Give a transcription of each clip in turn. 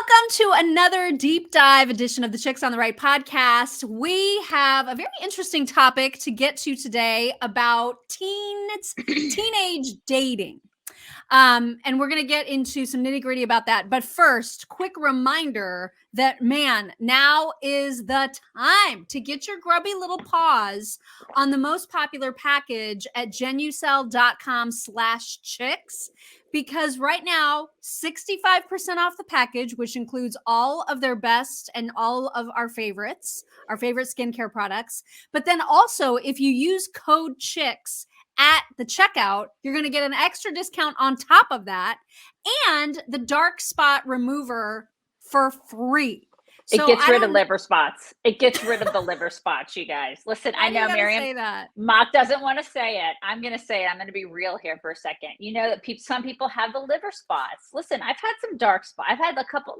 Welcome to another deep dive edition of the Chicks on the Right podcast. We have a very interesting topic to get to today about teenage dating. And we're going to get into some nitty gritty about that. But first, quick reminder that, man, now is the time to get your grubby little paws on the most popular package at genucel.com/chicks. Because right now, 65% off the package, which includes all of their best and all of our favorite skincare products. But then also, if you use code CHICKS at the checkout, you're going to get an extra discount on top of that and the dark spot remover for free. It gets rid of liver spots. It gets rid of the liver spots, you guys. Listen, I know Miriam Mock doesn't want to say it. I'm going to say it. I'm going to be real here for a second. You know that some people have the liver spots. Listen, I've had some dark spots. I've had a couple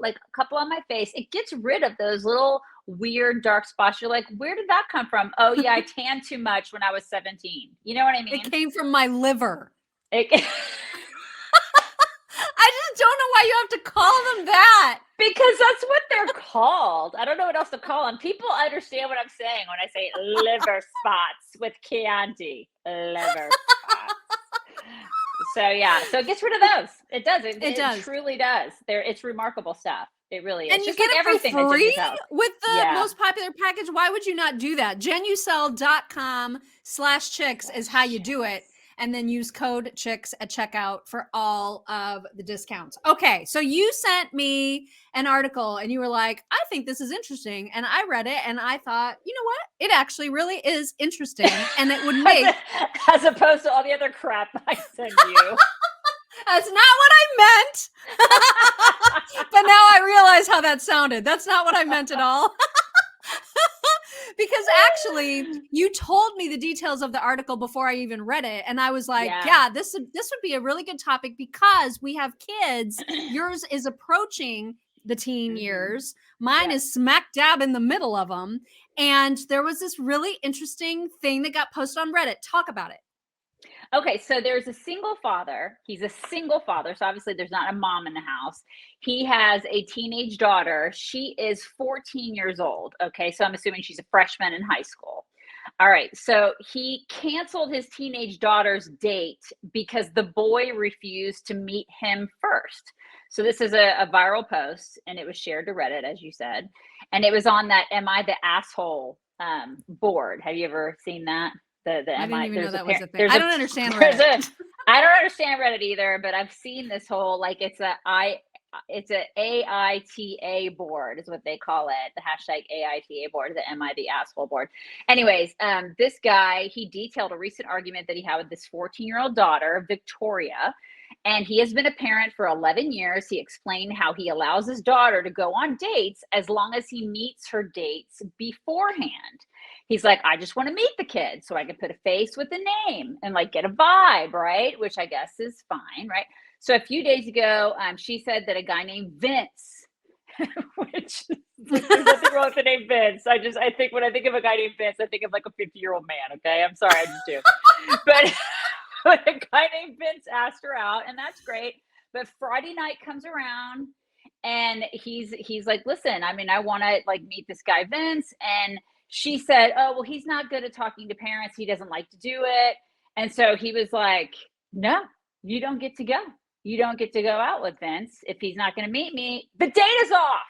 on my face. It gets rid of those little weird dark spots. You're like, where did that come from? Oh yeah, I tanned too much when I was 17. You know what I mean? It came from my liver. I just don't know why you have to call them that. Because that's what they're called. I don't know what else to call them. People understand what I'm saying when I say liver spots with Chianti. Liver spots. So yeah, so it gets rid of those. It does. It does. Truly does. It's remarkable stuff. It really is. And you get it everything for free with the most popular package. Why would you not do that? genucel.com/chicks is how you do it. And then use code CHICKS at checkout for all of the discounts. Okay, so you sent me an article and you were like, I think this is interesting. And I read it and I thought, you know what? It actually really is interesting. And it would make... as opposed to all the other crap I send you. That's not what I meant. But now I realize how that sounded. That's not what I meant at all. Because actually, you told me the details of the article before I even read it. And I was like, yeah, this would be a really good topic because we have kids. Yours is approaching the teen years. Mine is smack dab in the middle of them. And there was this really interesting thing that got posted on Reddit. Talk about it. Okay, so there's a single father. He's a single father. So obviously there's not a mom in the house. He has a teenage daughter. She is 14 years old. Okay, so I'm assuming she's a freshman in high school. All right, so he canceled his teenage daughter's date because the boy refused to meet him first. So this is a viral post, and it was shared to Reddit, as you said. And it was on that Am I the Asshole board. Have you ever seen that? I didn't even know that was a thing. I don't understand Reddit. I don't understand Reddit either, but I've seen this whole, like, it's a AITA board is what they call it. The hashtag AITA board, the Am I the Asshole board. Anyways, this guy, he detailed a recent argument that he had with this 14-year-old daughter, Victoria, and he has been a parent for 11 years. He explained how he allows his daughter to go on dates as long as he meets her dates beforehand. He's like, I just want to meet the kid so I can put a face with a name and like get a vibe, right? Which I guess is fine, right? So a few days ago, she said that a guy named Vince, which there's nothing wrong with the name Vince. I think when I think of a guy named Vince, I think of like a 50-year-old man. Okay, I'm sorry, I just do. But a guy named Vince asked her out, and that's great. But Friday night comes around, and he's like, listen, I mean, I want to like meet this guy Vince, and she said, oh, well, he's not good at talking to parents. He doesn't like to do it. And so he was like, no, you don't get to go. You don't get to go out with Vince if he's not going to meet me. The date is off.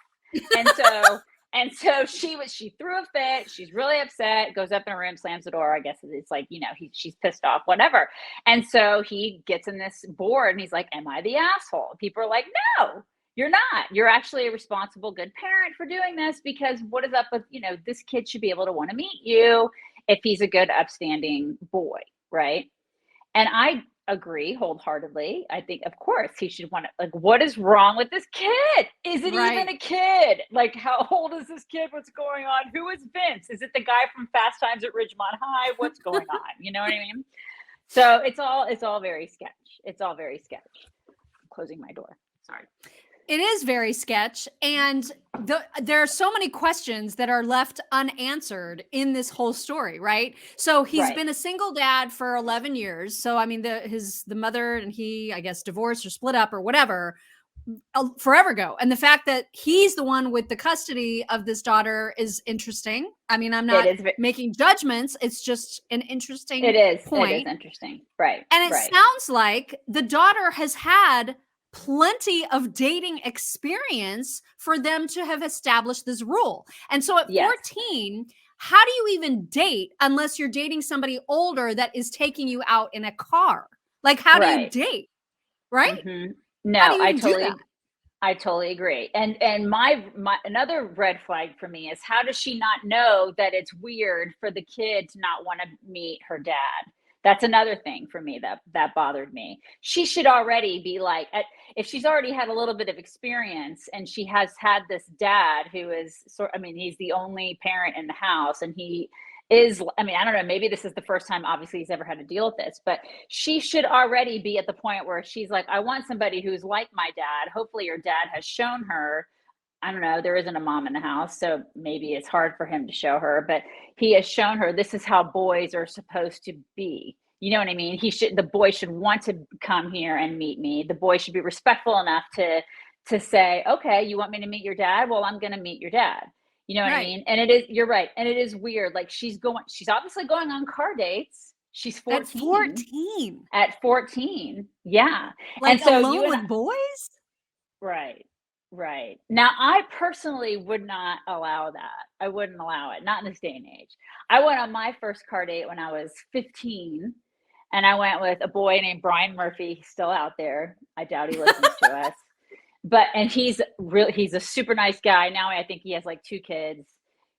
And so she threw a fit. She's really upset, goes up in her room, slams the door. I guess it's like, you know, she's pissed off, whatever. And so he gets in this board and he's like, am I the asshole? People are like, no. You're not. You're actually a responsible, good parent for doing this because what is up with, you know, this kid should be able to want to meet you if he's a good, upstanding boy, right? And I agree wholeheartedly. I think, of course, he should want to, like, what is wrong with this kid? Is it even a kid? Like, how old is this kid? What's going on? Who is Vince? Is it the guy from Fast Times at Ridgemont High? What's going on? You know what I mean? So it's all very sketch. It's all very sketch. I'm closing my door. Sorry. It is very sketch. And there are so many questions that are left unanswered in this whole story, right? So he's been a single dad for 11 years. So, I mean, the mother and he, I guess, divorced or split up or whatever. forever ago. And the fact that he's the one with the custody of this daughter is interesting. I mean, I'm It not is. making judgments. It's just an interesting It is. It is point. interesting. Right. And it Right. sounds like the daughter has had plenty of dating experience for them to have established this rule. And so at Yes. 14, how do you even date unless you're dating somebody older that is taking you out in a car? Like, how do you Right. date? Right? How do No, you even do that? I totally agree. And my another red flag for me is, how does she not know that it's weird for the kid to not want to meet her dad? That's another thing for me that bothered me. She should already be like, if she's already had a little bit of experience and she has had this dad who is I mean, he's the only parent in the house, and he is, I mean, I don't know, maybe this is the first time obviously he's ever had to deal with this, but she should already be at the point where she's like, I want somebody who's like my dad. Hopefully your dad has shown her. I don't know, there isn't a mom in the house, so maybe it's hard for him to show her, but he has shown her this is how boys are supposed to be. You know what I mean? The boy should want to come here and meet me. The boy should be respectful enough to say, okay, you want me to meet your dad? Well, I'm going to meet your dad. You know what I Right. mean? And you're right. And it is weird. Like, she's obviously going on car dates. She's 14. At 14. At 14. Yeah. Like, And so alone with boys? right. Right. Now, I personally would not allow that. I wouldn't allow it, not in this day and age. I went on my first car date when I was 15, and I went with a boy named Brian Murphy. He's still out there. I doubt he listens to us. And he's a super nice guy. Now I think he has like 2 kids.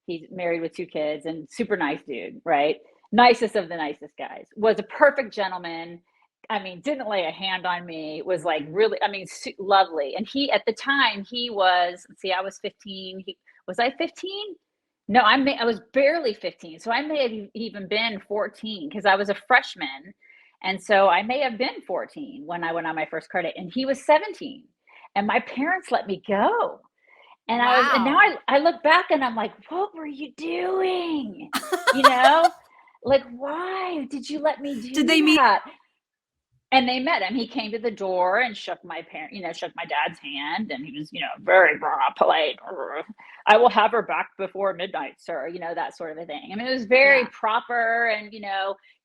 He's married with 2 kids, and super nice dude, right? Nicest of the nicest guys. Was a perfect gentleman. I mean, didn't lay a hand on me, was like really, I mean, lovely. And he, at the time, he was, let's see, I was 15. Was I 15? No, I was barely 15. So I may have even been 14, because I was a freshman. And so I may have been 14 when I went on my first car date, and he was 17. And my parents let me go. And now Wow. I look back and I'm like, what were you doing? You know, like, why did you let me Did do they meet? that? And they met him. He came to the door and shook my dad's hand, and he was, very polite. I will have her back before midnight, sir. That sort of a thing. I mean, it was very Yeah. proper, and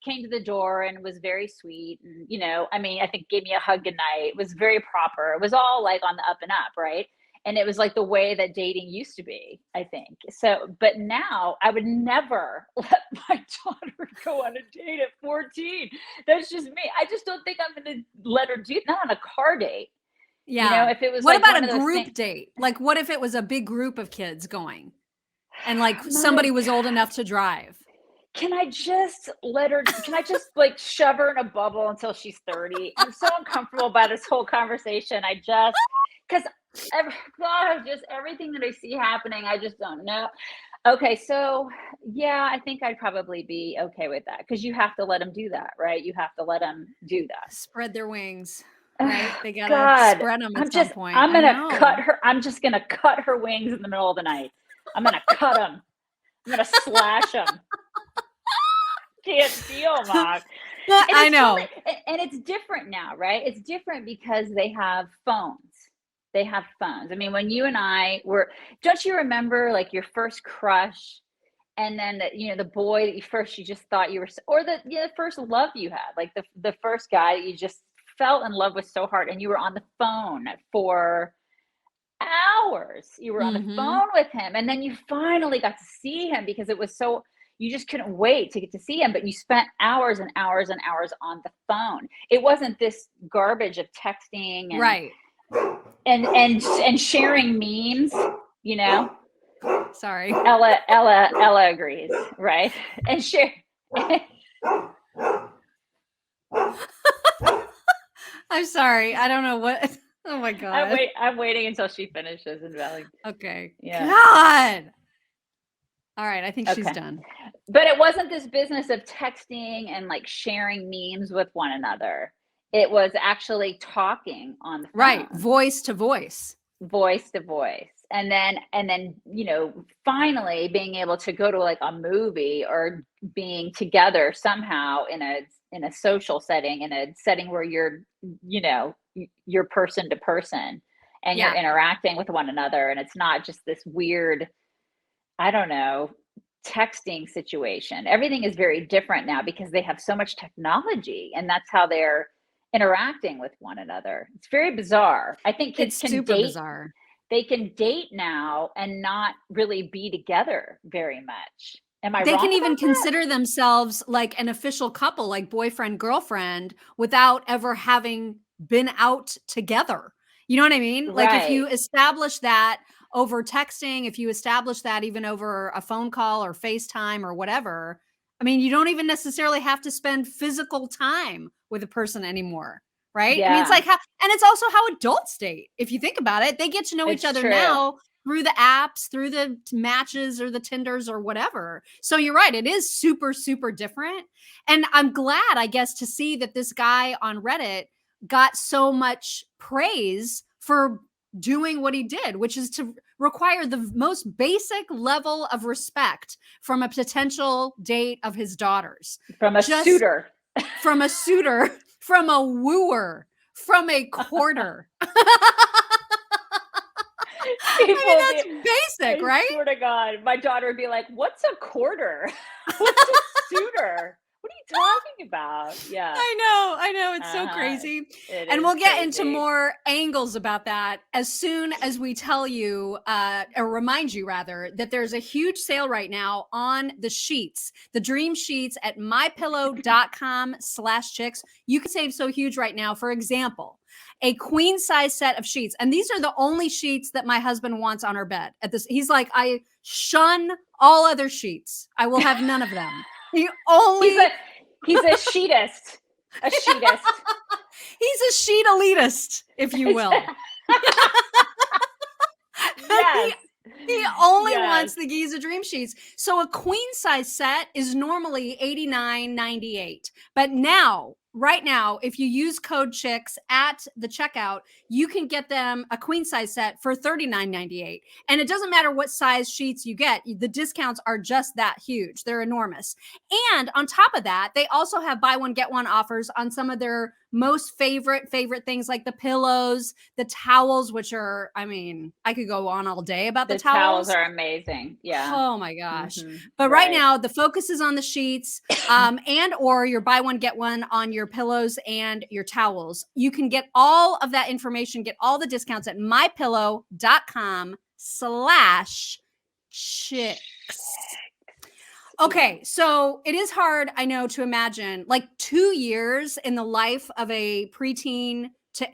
came to the door and was very sweet, and I mean, I think gave me a hug goodnight. It was very proper. It was all like on the up and up, right? And it was like the way that dating used to be, I think. So, but now I would never let my daughter go on a date at 14. That's just me. I just don't think I'm going to let her do, not on a car date. Yeah. If it was What like about one a of those group things. date? Like, what if it was a big group of kids going and like My somebody was old God. enough to drive? Can I just like shove her in a bubble until she's 30? I'm so uncomfortable by this whole conversation. Because just everything that I see happening, I just don't know. Okay, so yeah, I think I'd probably be okay with that, because you have to let them do that, right? You have to let them do that. Spread their wings, right? Oh, They gotta God, spread them at some point. I'm I gonna know. I'm just gonna cut her wings in the middle of the night. I'm gonna cut them. I'm gonna slash them. Can't deal, Mom. And I it's know. and it's different now, right? It's different because they have phones. They have phones. I mean, when you and I were, don't you remember like your first crush, and then the boy that you just thought you were, or the first love you had, like the first guy that you just fell in love with so hard, and you were on the phone for hours. You were on the Mm-hmm. phone with him, and then you finally got to see him, because it was so, you just couldn't wait to get to see him, but you spent hours and hours and hours on the phone. It wasn't this garbage of texting and Right. sharing memes, you know. Sorry. Ella agrees, right? And share. I'm sorry. I don't know what. Oh my God. I'm waiting until she finishes and Valley. Okay. Yeah. God. All right. I think she's Okay. done. But it wasn't this business of texting and like sharing memes with one another. It was actually talking on the phone. Right. Voice to voice. Voice to voice. And then finally being able to go to like a movie, or being together somehow in a social setting, in a setting where you're person to person, and you're interacting with one another, and it's not just this weird, I don't know, texting situation. Everything is very different now because they have so much technology, and that's how they're interacting with one another. It's very bizarre. I think kids It's can super date. bizarre. They can date now and not really be together very much. Am I They wrong can even about that? consider themselves like an official couple, like boyfriend, girlfriend, without ever having been out together. You know what I mean? Like if you Right. establish that over texting, if you establish that even over a phone call or FaceTime or whatever, I mean, you don't even necessarily have to spend physical time with a person anymore. Right. I mean, it's Yeah, like how, and it's also how adults date. If you think about it, they get to know each it's other true. now through the apps, through the matches or the Tinders or whatever. So you're right. It is super, super different. And I'm glad, I guess, to see that this guy on Reddit got so much praise for doing what he did, which is to require the most basic level of respect from a potential date of his daughters. From a Just suitor. from a suitor, from a wooer, from a courter. I People mean, would be, that's basic, I right? swear to God, my daughter would be like, "What's a quarter? What's a suitor? What are you talking about?" Yeah. I know. It's so Uh-huh. crazy. It And is we'll get into crazy. more angles about that as soon as we tell you, or remind you rather, that there's a huge sale right now on the sheets, the dream sheets at mypillow.com/chicks. You can save so huge right now. For example, a queen size set of sheets. And these are the only sheets that my husband wants on our bed at this. He's like, I shun all other sheets. I will have none of them. He He's only a he's a sheetist. A sheetist. He's a sheet elitist, if you will. he Yes. he only Yes. wants the Giza Dream Sheets. So a queen size set is normally $89.98. But now, right now, if you use code CHICKS at the checkout, you can get them a queen size set for $39.98. And it doesn't matter what size sheets you get, the discounts are just that huge. They're enormous. And on top of that, they also have buy one, get one offers on some of their most favorite things like the pillows, the towels, which are, I mean, I could go on all day about the The towels towels. are amazing. Yeah. Oh my gosh. Mm-hmm. But right Right. now the focus is on the sheets, and or your buy one get one on your pillows and your towels. You can get all of that information, get all the discounts at mypillow.com/chicks. Okay, so it is hard, I know, to imagine like 2 years in the life of a preteen to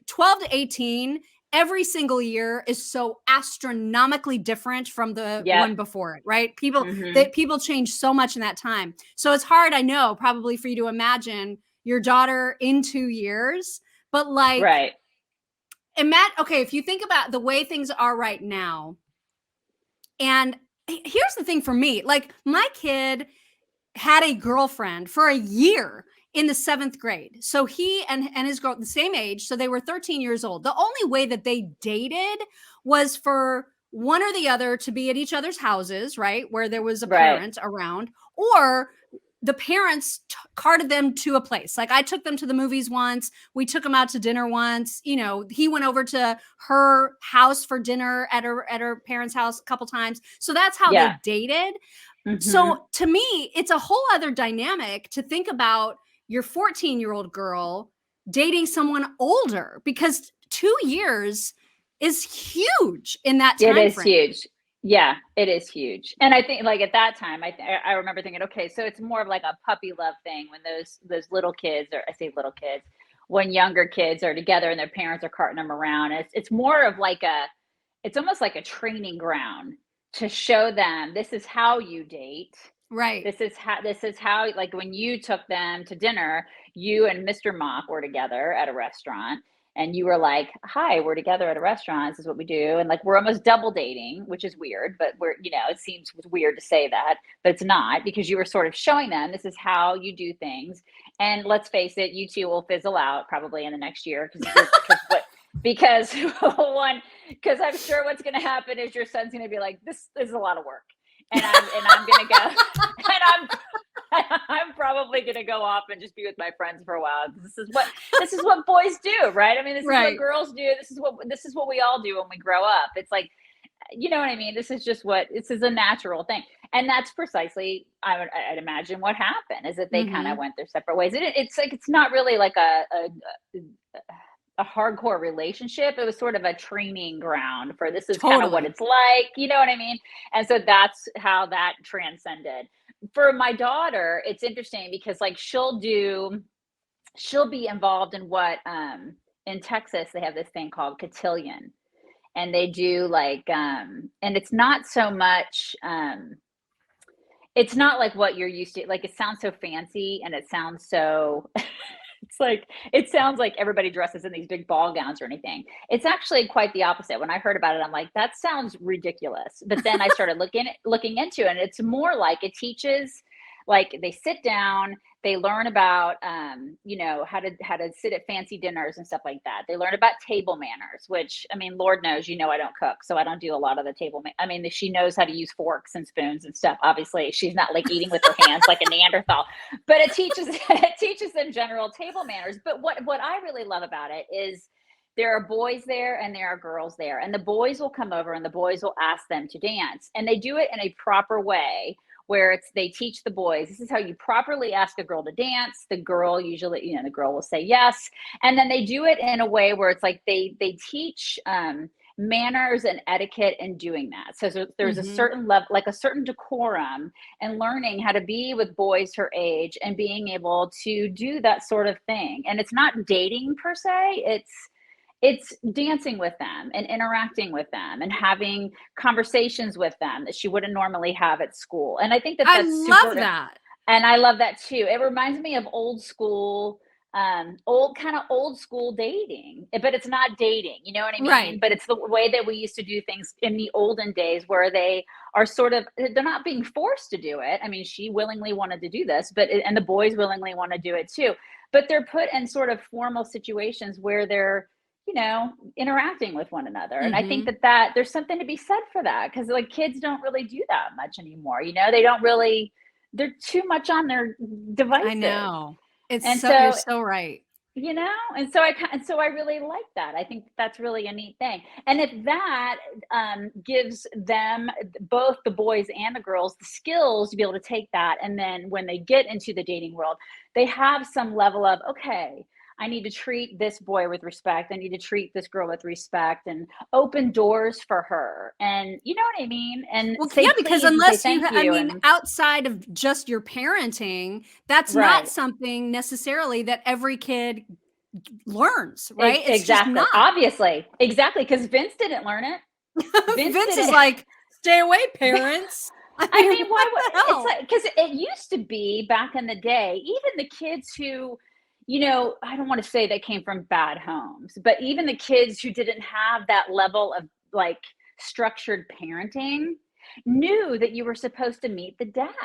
12 to 18. Every single year is so astronomically different from the Yep. one before it, right? People Mm-hmm. that people change so much in that time. So it's hard, I know, probably for you to imagine your daughter in 2 years, but like Right. okay, if you think about the way things are right now, and here's the thing for me, like my kid had a girlfriend for a year in the 7th grade. So he and his girl, the same age, so they were 13 years old. The only way that they dated was for one or the other to be at each other's houses, right? Where there was a Right. parent around, or the parents carted them to a place. Like I took them to the movies once. We took them out to dinner once. You know, he went over to her house for dinner at her parents' house a couple times. So that's how Yeah. they dated. Mm-hmm. So to me, it's a whole other dynamic to think about your 14-year-old girl dating someone older, because 2 years is huge in that It time is frame. huge. Yeah, it is huge. And I think like at that time, I remember thinking, okay, so it's more of like a puppy love thing when those little kids, or I say little kids, when younger kids are together and their parents are carting them around. It's more of like it's almost like a training ground to show them this is how you date. Right. This is how like when you took them to dinner, you and Mr. Mock were together at a restaurant, and you were like, "Hi, we're together at a restaurant. This is what we do." And like we're almost double dating, which is weird, but it seems weird to say that, but it's not, because you were sort of showing them this is how you do things. And let's face it, you two will fizzle out probably in the next year, because one, because I'm sure what's going to happen is your son's going to be like, this is a lot of work, and I'm going to go, and I'm probably gonna go off and just be with my friends for a while. This is what boys do, right? I mean, this is what Right. girls do. This is what we all do when we grow up. It's like, you know what I mean? This is a natural thing. And that's precisely, I'd imagine what happened is that they kind of Mhm. went their separate ways. It's like, it's not really like a hardcore relationship. It was sort of a training ground for this is kind of what Totally. it's like. You know what I mean? And so that's how that transcended. For my daughter, it's interesting because like she'll be involved in what in Texas they have this thing called cotillion, and they do like and it's not so much it's not like what you're used to. Like it sounds so fancy and it sounds so it's like it sounds like everybody dresses in these big ball gowns or anything. It's actually quite the opposite. When I heard about it, I'm like, that sounds ridiculous. But then I started looking into it, and it's more like it teaches, like they sit down, they learn about how to sit at fancy dinners and stuff like that. They learn about table manners, which I mean, Lord knows, I don't cook, so I don't do a lot of the I mean, she knows how to use forks and spoons and stuff. Obviously, she's not like eating with her hands like a Neanderthal, but it teaches it teaches them general table manners. But what I really love about it is there are boys there and there are girls there, and the boys will come over and the boys will ask them to dance, and they do it in a proper way where they teach the boys, this is how you properly ask a girl to dance. The girl usually, the girl will say yes, and then they do it in a way where it's like they teach manners and etiquette in doing that. So there's a Mhm. certain level, like a certain decorum, and learning how to be with boys her age and being able to do that sort of thing. And it's not dating per se, it's dancing with them and interacting with them and having conversations with them that she wouldn't normally have at school. And I think that I that's love super, that. and I love that too. It reminds me of old school dating, but it's not dating, you know what I mean? Right. But it's the way that we used to do things in the olden days, where they are they're not being forced to do it. I mean, she willingly wanted to do this, and the boys willingly want to do it too. But they're put in sort of formal situations where they're, interacting with one another. And I think Mhm. that there's something to be said for that, because like kids don't really do that much anymore. They don't really, they're too much on their I devices. know. It's And so you're so, so right. and so I really like that. I think that's really a neat thing. And if that gives them, both the boys and the girls, the skills to be able to take that, and then when they get into the dating world, they have some level of, okay, I need to treat this boy with respect. I need to treat this girl with respect, and open doors for her. And you know what I mean? And Well, yeah, say because please and say unless you thank I you. mean, And outside of just your parenting, that's not right. something necessarily that every kid learns, right? It's just Exactly. not. Obviously. Exactly. Because Vince didn't learn it. Vince Vince is didn't. like, "Stay away, parents." I I mean, mean, what why would the it's hell? like, because it used to be back in the day, even the kids who, I don't want to say they came from bad homes, but even the kids who didn't have that level of like structured parenting knew that you were supposed to meet the dad.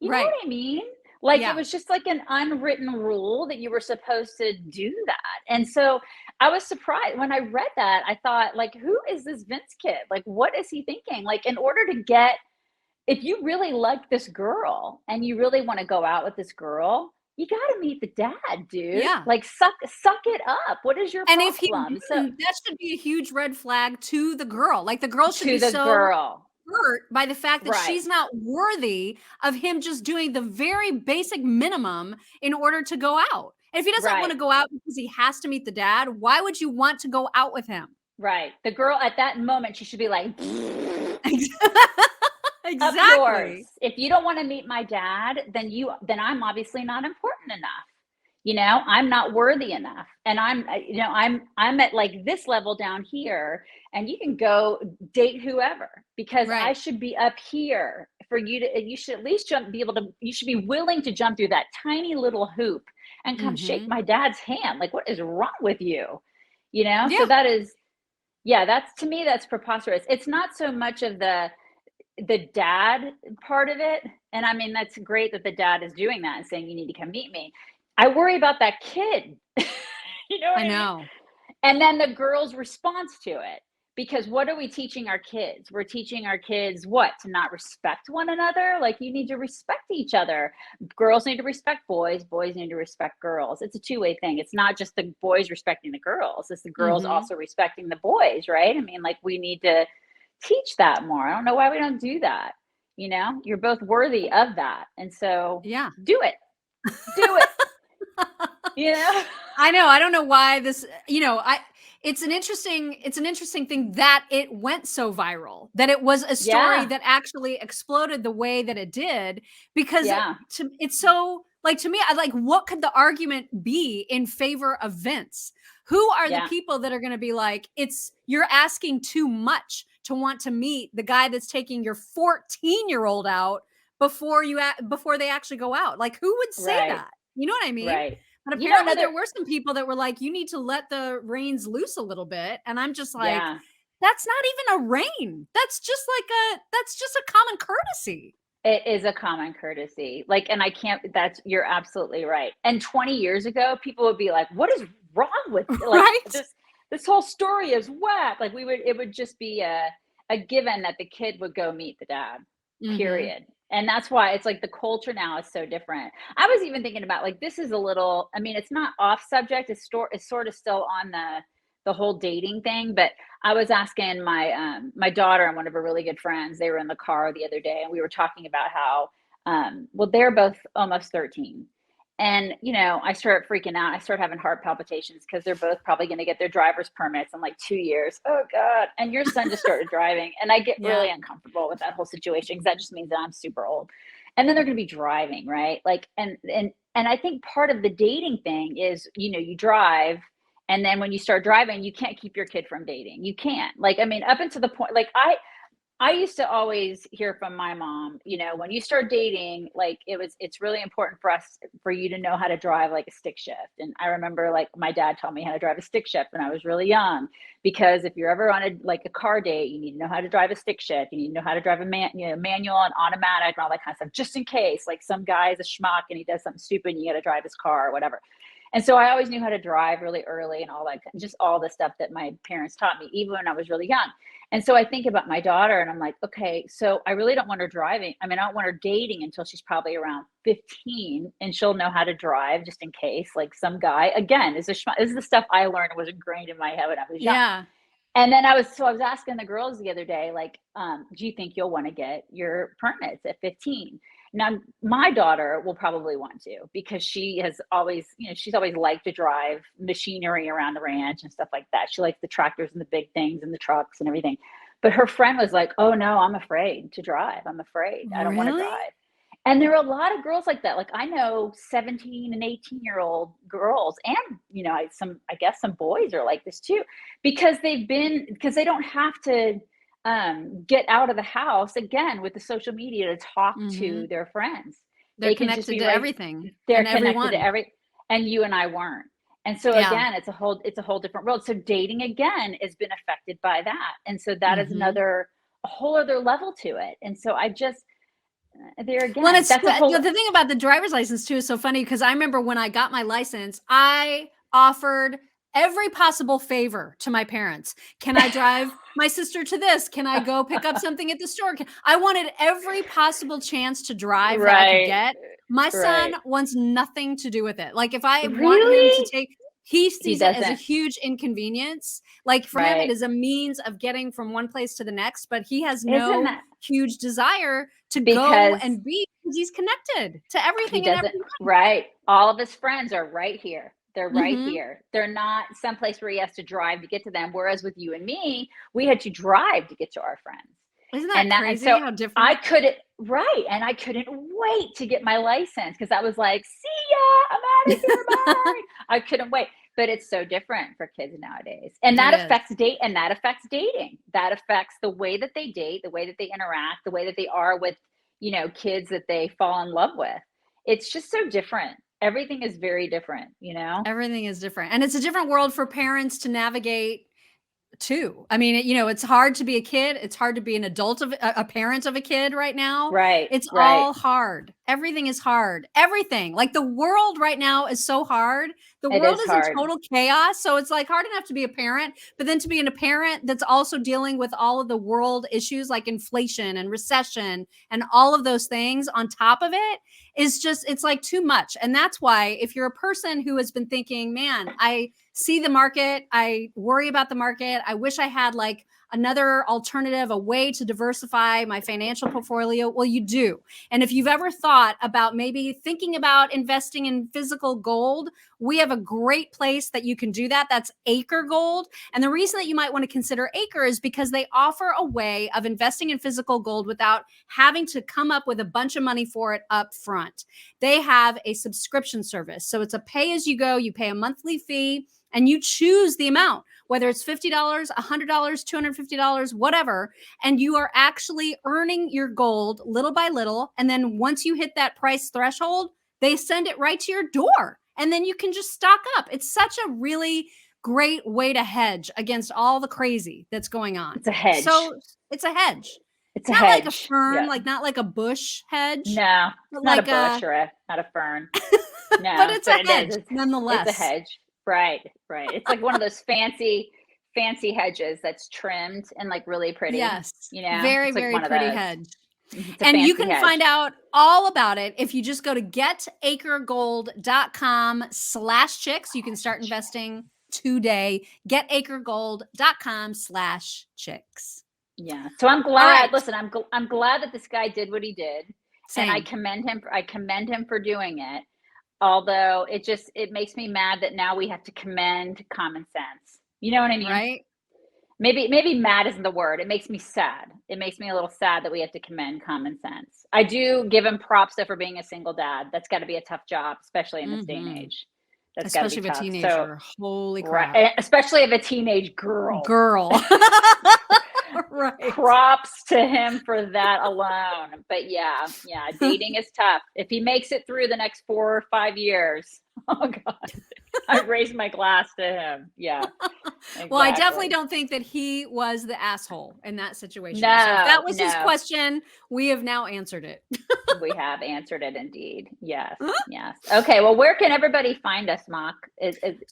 You know Right. what I mean? Like it Yeah. was just like an unwritten rule that you were supposed to do that. And so I was surprised when I read that. I thought, like, who is this Vince kid? Like, what is he thinking? Like, in order to get, if you really like this girl and you really want to go out with this girl, you got to meet the dad, dude. Yeah. Like, suck it up. What is your And if he problem? So didn't, that should be a huge red flag to the girl. Like, the girl should to be the so girl, hurt by the fact that right, she's not worthy of him just doing the very basic minimum in order to go out. And if he doesn't right, wanna go out because he has to meet the dad, why would you want to go out with him? right. The girl at that moment, she should be like, up yours. Exactly. If you don't want to meet my dad, then I'm obviously not important enough. I'm not worthy enough. And I'm at like this level down here, and you can go date whoever, because I Right. should be up here for you should at least you should be willing to jump through that tiny little hoop and come shake Mhm. my dad's hand. Like, what is wrong with you? So Yeah. that is, yeah, that's, to me, that's preposterous. It's not so much of the dad part of it. And I mean, that's great that the dad is doing that and saying, you need to come meet me. I worry about that kid. You know what I I mean? know. And then the girl's response to it. Because what are we teaching our kids? We're teaching our kids what? To not respect one another? Like, you need to respect each other. Girls need to respect boys, boys need to respect girls. It's a two-way thing. It's not just the boys respecting the girls, it's the girls Mhm. also respecting the boys, right? I mean, like, we need to teach that more. I don't know why we don't do that. You know, you're both worthy of that. And so Yeah. do it. Do it. You know? I know. I don't know why this, it's an interesting thing that it went so viral, that it was a story Yeah. that actually exploded the way that it did, because Yeah. it's so, like, to me, I like, what could the argument be in favor of Vince? Who are the Yeah. people that are going to be like, you're asking too much to want to meet the guy that's taking your 14-year-old out before they actually go out? Like, who would say Right. that? You know what I mean? Right. But You know, apparently another, there were some people that were like, you need to let the reins loose a little bit. And I'm just like, yeah. that's not even a rein. That's just a common courtesy. It is a common courtesy. Like, and I can't, that's, you're absolutely right. And 20 years ago, people would be like, what is wrong with, like, Right? this whole story is whack. Like, it would just be a given that the kid would go meet the dad, Hmm. period. And that's why it's like the culture now is so different. I was even thinking about, like, this is a little, I mean, it's not off subject. It's sort of still on the whole dating thing, but I was asking my daughter and one of her really good friends. They were in the car the other day, and we were talking about how well, they're both almost 13. And I started freaking out. I started having heart palpitations because they're both probably going to get their driver's permits in like 2 years. Oh God! And your son just started driving, and I get Yeah. really uncomfortable with that whole situation because that just means that I'm super old. And then they're going to be driving, right? Like, and I think part of the dating thing is, you drive, and then when you start driving, you can't keep your kid from dating. You can't. Like, I mean, up until the point, like, I used to always hear from my mom, when you start dating, like, it's really important for you to know how to drive like a stick shift. And I remember, like, my dad taught me how to drive a stick shift when I was really young, because if you're ever on a car date, you need to know how to drive a stick shift. You need to know how to drive a manual and automatic and all that kind of stuff, just in case, like, some guy is a schmuck and he does something stupid and you got to drive his car or whatever. And so I always knew how to drive really early and all that, just all the stuff that my parents taught me, even when I was really young. And so I think about my daughter and I'm like, okay, so I really don't want her driving. I mean, I don't want her dating until she's probably around 15, and she'll know how to drive just in case, like, some guy, again, this is the stuff I learned and was ingrained in my head when I was young. Yeah. And then I was asking the girls the other day, like, do you think you'll want to get your permits at 15? Now, my daughter will probably want to, because she has always, she's always liked to drive machinery around the ranch and stuff like that. She likes the tractors and the big things and the trucks and everything. But her friend was like, oh no, I'm afraid to drive. I'm afraid. I don't want to Really? drive. And there are a lot of girls like that. Like, I know 17 and 18-year-old girls, and I guess some boys are like this too, because they don't have to get out of the house again with the social media to talk to Hmm. their friends. They're They can just connected be to right. everything They're and connected to everyone. and you and I weren't. And so Yeah. again, it's a whole different world. So dating again has been affected by that. And so that is Hmm. a whole other level to it. And so I just, there Well, and again, that's a whole. the thing about the driver's license too is so funny, because I remember when I got my license, I offered every possible favor to my parents. Can I drive my sister to this? Can I go pick up something at the store? I wanted every possible chance to drive that I could Right. get. My son Right. wants nothing to do with it. Like, if I want him to Really? take, he He sees it as a doesn't. huge inconvenience. Like, for him, it Right. is a means of getting from one place to the next, but he has Isn't no that huge desire to go because and be, because he's connected to he everything and doesn't, everyone. right? All of his friends are right here. They're right Mhm. here. They're not someplace where he has to drive to get to them. Whereas with you and me, we had to drive to get to our friends. Isn't that And crazy so how I different? couldn't, right. And I couldn't wait to get my license, because I was like, see ya, I'm out of here. Bye. I couldn't wait. But it's so different for kids nowadays. And It that is. affects that affects dating. That affects the way that they date, the way that they interact, the way that they are with, kids that they fall in love with. It's just so different. Everything is very different. Everything is different. And it's a different world for parents to navigate too. I mean, it's hard to be a kid. It's hard to be an adult a parent of a kid right now. Right, It's right. all hard. Everything is hard. Everything. Like the world right now is so hard. The It world is is in hard. total chaos. So it's like hard enough to be a parent, but then to be a parent that's also dealing with all of the world issues like inflation and recession and all of those things on top of it is just, it's like too much. And that's why if you're a person who has been thinking, man, I see the market, I worry about the market, I wish I had like another alternative, a way to diversify my financial portfolio. Well, you do. And if you've ever thought about maybe thinking about investing in physical gold, we have a great place that you can do that. That's Acre Gold. And the reason that you might want to consider Acre is because they offer a way of investing in physical gold without having to come up with a bunch of money for it up front. They have a subscription service. So it's a pay as you go, you pay a monthly fee, and you choose the amount, whether it's $50, $100, $250, whatever. And you are actually earning your gold little by little. And then once you hit that price threshold, they send it right to your door. And then you can just stock up. It's such a really great way to hedge against all the crazy that's going on. It's a hedge. So it's a hedge. It's a not hedge. like a fern, Yeah. like not like a bush hedge. No, but not like a bush or not a fern. No, but it's a hedge it is. nonetheless. It's a hedge. Right, right. It's like one of those fancy hedges that's trimmed and like really pretty. Yes. It's like Very one of pretty those. hedge. It's a And you fancy can hedge. find out all about it if you just go to getacregold.com/chicks. You can start investing today. Getacregold.com/chicks. Yeah. So I'm glad. Right. Listen, I'm glad that this guy did what he did, Same. and I commend him. I commend him for doing it. Although it makes me mad that now we have to commend common sense. You know what I mean? Right. Maybe mad isn't the word. It makes me sad. It makes me a little sad that we have to commend common sense. I do give him props though for being a single dad. That's got to be a tough job, especially in this day and age. That's got to be Especially if tough. a teenager. So, holy crap. right, especially if a teenage girl. Right. Props to him for that alone. But yeah, dating is tough. If he makes it through the next 4 or 5 years, oh God, I raise my glass to him. Yeah. Exactly. Well, I definitely don't think that he was the asshole in that situation. No, so if that was his question, we have now answered it. We have answered it indeed. Yes. Yes. Okay. Well, where can everybody find us, Mock?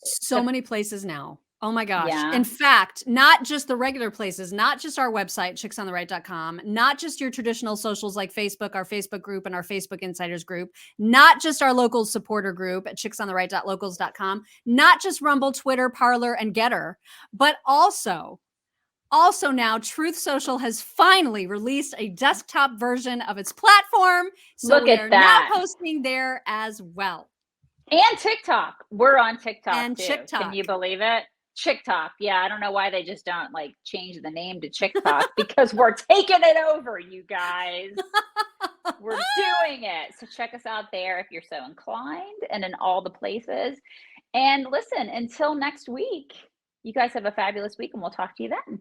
So many places now. Oh my gosh. Yeah. In fact, not just the regular places, not just our website, chicksontheright.com, not just your traditional socials like Facebook, our Facebook group and our Facebook Insiders group, not just our local supporter group at chicksontheright.locals.com, not just Rumble, Twitter, Parler, and Getter, but also now Truth Social has finally released a desktop version of its platform. So Look we at are that. now posting there as well. And TikTok. We're on TikTok and too. TikTok. Can you believe it? TikTok. Yeah, I don't know why they just don't like change the name to TikTok because we're taking it over, you guys. We're doing it. So check us out there if you're so inclined and in all the places. And listen, until next week, you guys have a fabulous week and we'll talk to you then.